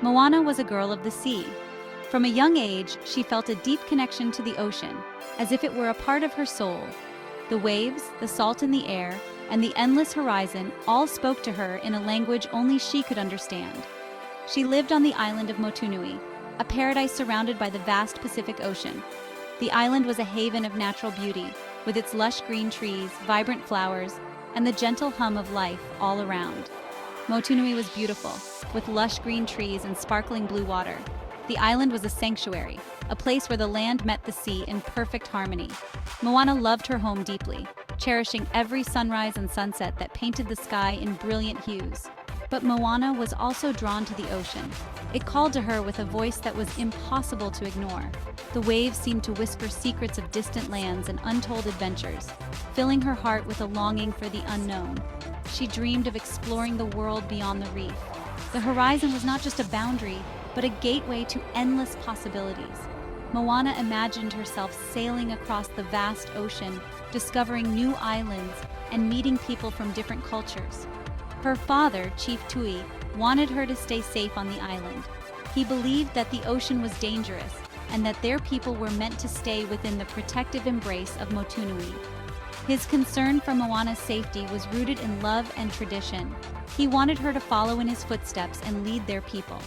Moana was a girl of the sea. From a young age, she felt a deep connection to the ocean, as if it were a part of her soul. The waves, the salt in the air, and the endless horizon all spoke to her in a language only she could understand. She lived on the island of Motunui, a paradise surrounded by the vast Pacific Ocean. The island was a haven of natural beauty, with its lush green trees, vibrant flowers, and the gentle hum of life all around. Motunui was beautiful, with lush green trees and sparkling blue water. The island was a sanctuary, a place where the land met the sea in perfect harmony. Moana loved her home deeply, cherishing every sunrise and sunset that painted the sky in brilliant hues. But Moana was also drawn to the ocean. It called to her with a voice that was impossible to ignore. The waves seemed to whisper secrets of distant lands and untold adventures, filling her heart with a longing for the unknown. She dreamed of exploring the world beyond the reef. The horizon was not just a boundary, but a gateway to endless possibilities. Moana imagined herself sailing across the vast ocean, discovering new islands, and meeting people from different cultures. Her father, Chief Tui, wanted her to stay safe on the island. He believed that the ocean was dangerous, and that their people were meant to stay within the protective embrace of Motunui. His concern for Moana's safety was rooted in love and tradition. He wanted her to follow in his footsteps and lead their people.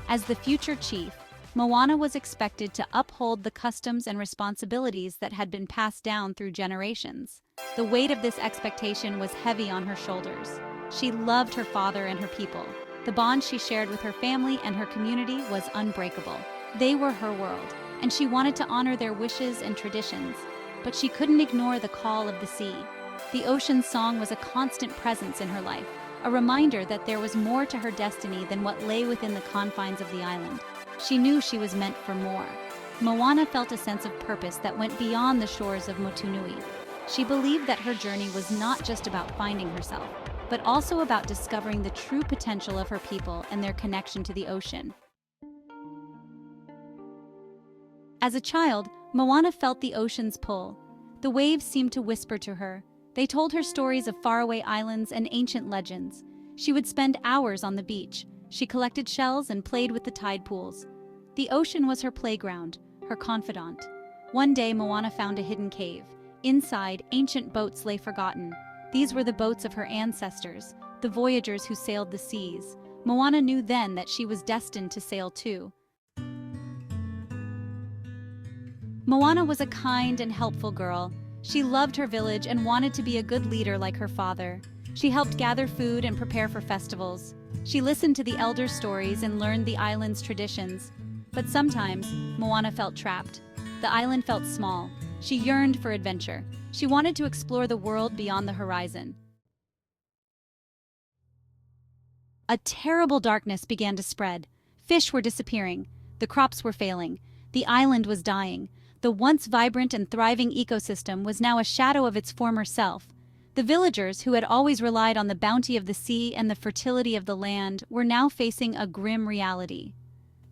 As the future chief, Moana was expected to uphold the customs and responsibilities that had been passed down through generations. The weight of this expectation was heavy on her shoulders. She loved her father and her people. The bond she shared with her family and her community was unbreakable. They were her world, and she wanted to honor their wishes and traditions. But she couldn't ignore the call of the sea. The ocean's song was a constant presence in her life, a reminder that there was more to her destiny than what lay within the confines of the island. She knew she was meant for more. Moana felt a sense of purpose that went beyond the shores of Motunui. She believed that her journey was not just about finding herself, but also about discovering the true potential of her people and their connection to the ocean. As a child, Moana felt the ocean's pull. The waves seemed to whisper to her. They told her stories of faraway islands and ancient legends. She would spend hours on the beach. She collected shells and played with the tide pools. The ocean was her playground, her confidant. One day, Moana found a hidden cave. Inside, ancient boats lay forgotten. These were the boats of her ancestors, the voyagers who sailed the seas. Moana knew then that she was destined to sail too. Moana was a kind and helpful girl. She loved her village and wanted to be a good leader like her father. She helped gather food and prepare for festivals. She listened to the elders' stories and learned the island's traditions. But sometimes, Moana felt trapped. The island felt small. She yearned for adventure. She wanted to explore the world beyond the horizon. A terrible darkness began to spread. Fish were disappearing. The crops were failing. The island was dying. The once vibrant and thriving ecosystem was now a shadow of its former self. The villagers, who had always relied on the bounty of the sea and the fertility of the land, were now facing a grim reality.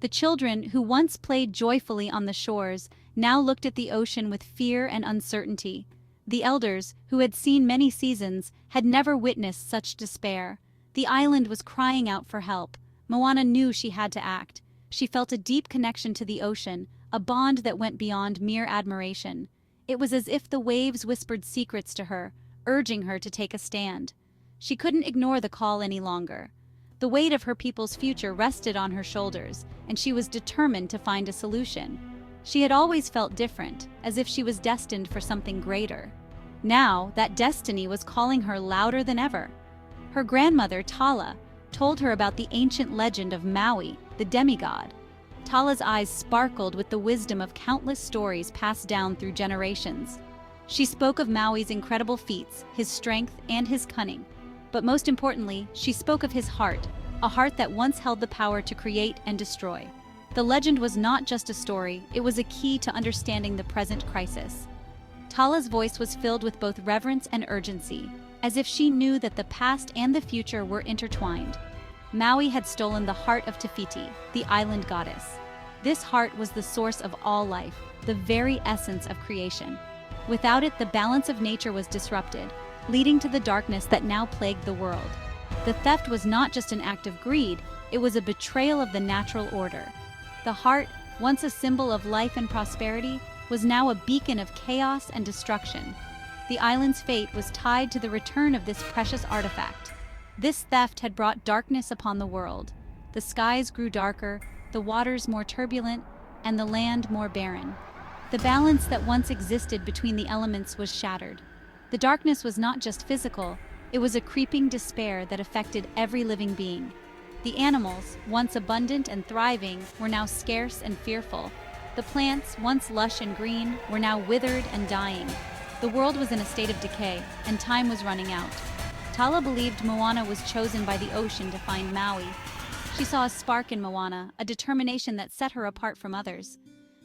The children, who once played joyfully on the shores, now looked at the ocean with fear and uncertainty. The elders, who had seen many seasons, had never witnessed such despair. The island was crying out for help. Moana knew she had to act. She felt a deep connection to the ocean, a bond that went beyond mere admiration. It was as if the waves whispered secrets to her, urging her to take a stand. She couldn't ignore the call any longer. The weight of her people's future rested on her shoulders, and she was determined to find a solution. She had always felt different, as if she was destined for something greater. Now, that destiny was calling her louder than ever. Her grandmother, Tala, told her about the ancient legend of Maui, the demigod. Tala's eyes sparkled with the wisdom of countless stories passed down through generations. She spoke of Maui's incredible feats, his strength, and his cunning. But most importantly, she spoke of his heart, a heart that once held the power to create and destroy. The legend was not just a story, it was a key to understanding the present crisis. Tala's voice was filled with both reverence and urgency, as if she knew that the past and the future were intertwined. Maui had stolen the heart of Tafiti, the island goddess. This heart was the source of all life, the very essence of creation. Without it, the balance of nature was disrupted, leading to the darkness that now plagued the world. The theft was not just an act of greed, It was a betrayal of the natural order. The heart, once a symbol of life and prosperity, was now a beacon of chaos and destruction. The island's fate was tied to the return of this precious artifact. This theft had brought darkness upon the world. The skies grew darker, the waters more turbulent, and the land more barren. The balance that once existed between the elements was shattered. The darkness was not just physical, it was a creeping despair that affected every living being. The animals, once abundant and thriving, were now scarce and fearful. The plants, once lush and green, were now withered and dying. The world was in a state of decay, and time was running out. Tala believed Moana was chosen by the ocean to find Maui. She saw a spark in Moana, a determination that set her apart from others.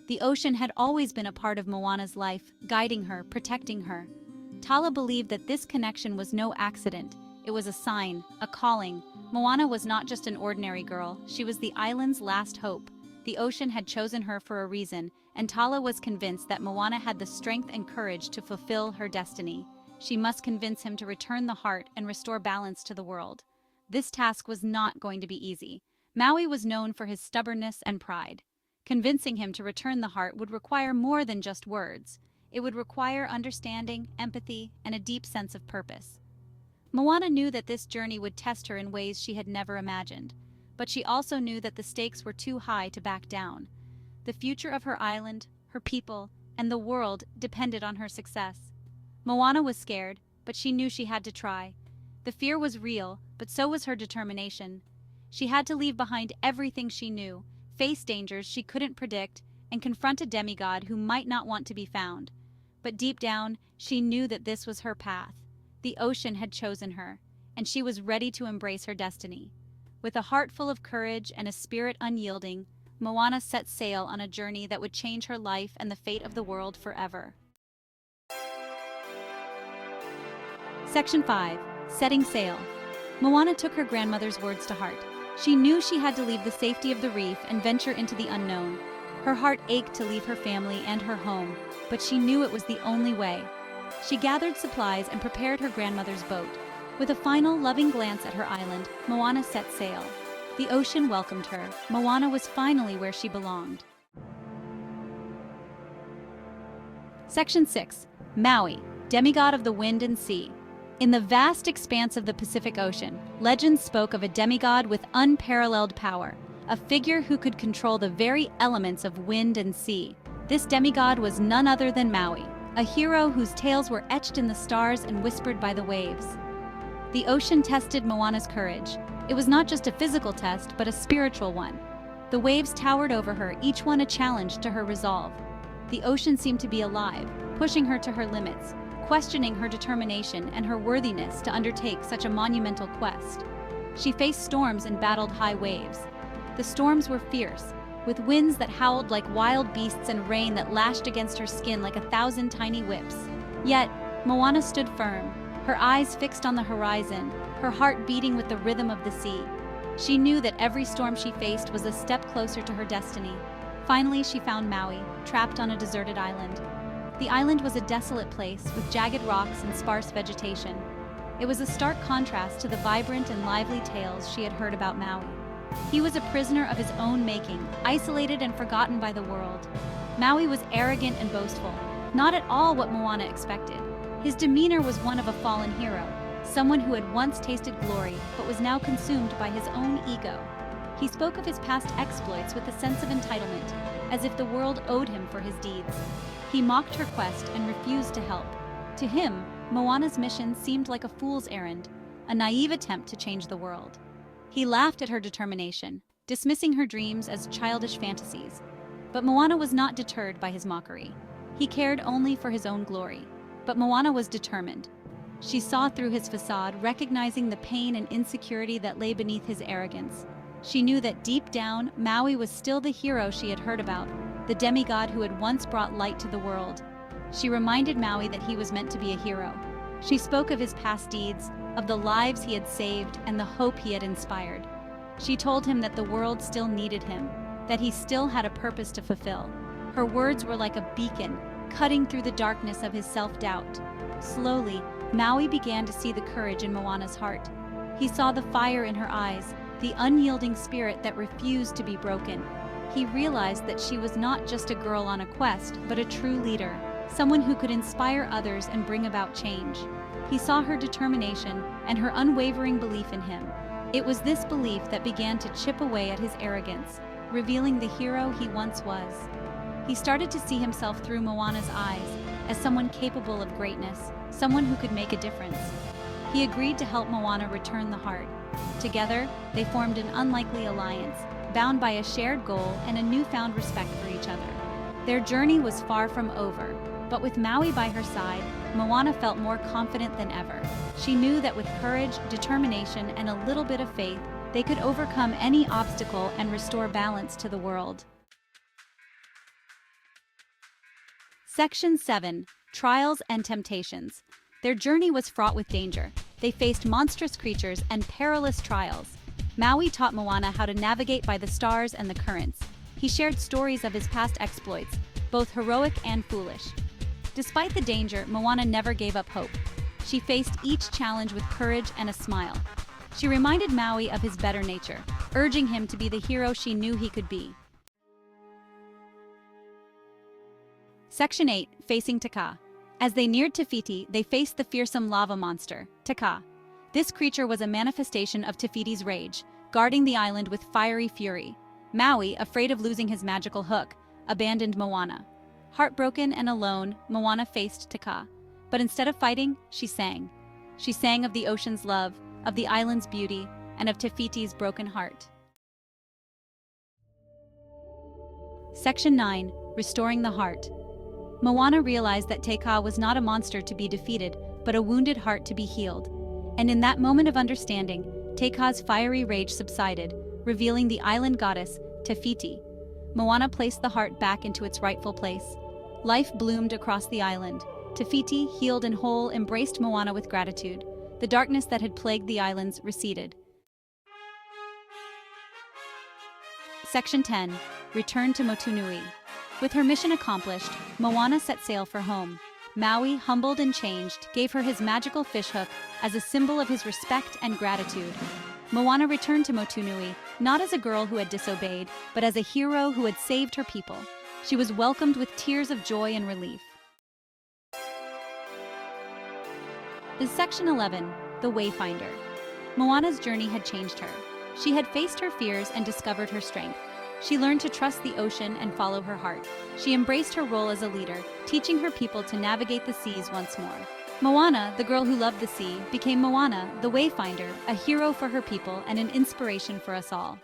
The ocean had always been a part of Moana's life, guiding her, protecting her. Tala believed that this connection was no accident. It was a sign, a calling. Moana was not just an ordinary girl, she was the island's last hope. The ocean had chosen her for a reason, and Tala was convinced that Moana had the strength and courage to fulfill her destiny. She must convince him to return the heart and restore balance to the world. This task was not going to be easy. Maui was known for his stubbornness and pride. Convincing him to return the heart would require more than just words. It would require understanding, empathy, and a deep sense of purpose. Moana knew that this journey would test her in ways she had never imagined, but she also knew that the stakes were too high to back down. The future of her island, her people, and the world depended on her success. Moana was scared, but she knew she had to try. The fear was real, but so was her determination. She had to leave behind everything she knew, face dangers she couldn't predict, and confront a demigod who might not want to be found. But deep down, she knew that this was her path. The ocean had chosen her, and she was ready to embrace her destiny. With a heart full of courage and a spirit unyielding, Moana set sail on a journey that would change her life and the fate of the world forever. Section 5. Setting Sail. Moana took her grandmother's words to heart. She knew she had to leave the safety of the reef and venture into the unknown. Her heart ached to leave her family and her home, but she knew it was the only way. She gathered supplies and prepared her grandmother's boat. With a final loving glance at her island, Moana set sail. The ocean welcomed her. Moana was finally where she belonged. Section 6. Maui, demigod of the wind and sea. In the vast expanse of the Pacific Ocean, legends spoke of a demigod with unparalleled power, a figure who could control the very elements of wind and sea. This demigod was none other than Maui, a hero whose tales were etched in the stars and whispered by the waves. The ocean tested Moana's courage. It was not just a physical test, but a spiritual one. The waves towered over her, each one a challenge to her resolve. The ocean seemed to be alive, pushing her to her limits, questioning her determination and her worthiness to undertake such a monumental quest. She faced storms and battled high waves. The storms were fierce, with winds that howled like wild beasts and rain that lashed against her skin like 1,000 tiny whips. Yet, Moana stood firm, her eyes fixed on the horizon, her heart beating with the rhythm of the sea. She knew that every storm she faced was a step closer to her destiny. Finally, she found Maui, trapped on a deserted island. The island was a desolate place with jagged rocks and sparse vegetation. It was a stark contrast to the vibrant and lively tales she had heard about Maui. He was a prisoner of his own making, isolated and forgotten by the world. Maui was arrogant and boastful, not at all what Moana expected. His demeanor was one of a fallen hero, someone who had once tasted glory but was now consumed by his own ego. He spoke of his past exploits with a sense of entitlement, as if the world owed him for his deeds. He mocked her quest and refused to help. To him, Moana's mission seemed like a fool's errand, a naive attempt to change the world. He laughed at her determination, dismissing her dreams as childish fantasies. But Moana was not deterred by his mockery. He cared only for his own glory. But Moana was determined. She saw through his facade, recognizing the pain and insecurity that lay beneath his arrogance. She knew that deep down, Maui was still the hero she had heard about, the demigod who had once brought light to the world. She reminded Maui that he was meant to be a hero. She spoke of his past deeds, of the lives he had saved, and the hope he had inspired. She told him that the world still needed him, that he still had a purpose to fulfill. Her words were like a beacon, cutting through the darkness of his self-doubt. Slowly, Maui began to see the courage in Moana's heart. He saw the fire in her eyes, the unyielding spirit that refused to be broken. He realized that she was not just a girl on a quest, but a true leader, someone who could inspire others and bring about change. He saw her determination and her unwavering belief in him. It was this belief that began to chip away at his arrogance, revealing the hero he once was. He started to see himself through Moana's eyes, as someone capable of greatness, someone who could make a difference. He agreed to help Moana return the heart. Together, they formed an unlikely alliance, bound by a shared goal and a newfound respect for each other. Their journey was far from over, but with Maui by her side, Moana felt more confident than ever. She knew that with courage, determination, and a little bit of faith, they could overcome any obstacle and restore balance to the world. Section 7. Trials and Temptations. Their journey was fraught with danger. They faced monstrous creatures and perilous trials. Maui taught Moana how to navigate by the stars and the currents. He shared stories of his past exploits, both heroic and foolish. Despite the danger, Moana never gave up hope. She faced each challenge with courage and a smile. She reminded Maui of his better nature, urging him to be the hero she knew he could be. Section 8. Facing Taka. As they neared Te Fiti, they faced the fearsome lava monster, Taka. This creature was a manifestation of Te Fiti's rage, guarding the island with fiery fury. Maui, afraid of losing his magical hook, abandoned Moana. Heartbroken and alone, Moana faced Taka. But instead of fighting, she sang. She sang of the ocean's love, of the island's beauty, and of Te Fiti's broken heart. Section 9. Restoring the Heart. Moana realized that Taka was not a monster to be defeated, but a wounded heart to be healed. And in that moment of understanding, Taka's fiery rage subsided, revealing the island goddess, Te Fiti. Moana placed the heart back into its rightful place. Life bloomed across the island. Te Fiti, healed and whole, embraced Moana with gratitude. The darkness that had plagued the islands receded. Section 10. Return to Motunui. With her mission accomplished, Moana set sail for home. Maui, humbled and changed, gave her his magical fishhook as a symbol of his respect and gratitude. Moana returned to Motunui, not as a girl who had disobeyed, but as a hero who had saved her people. She was welcomed with tears of joy and relief. Section 11. The Wayfinder. Moana's journey had changed her. She had faced her fears and discovered her strength. She learned to trust the ocean and follow her heart. She embraced her role as a leader, teaching her people to navigate the seas once more. Moana, the girl who loved the sea, became Moana, the Wayfinder, a hero for her people and an inspiration for us all.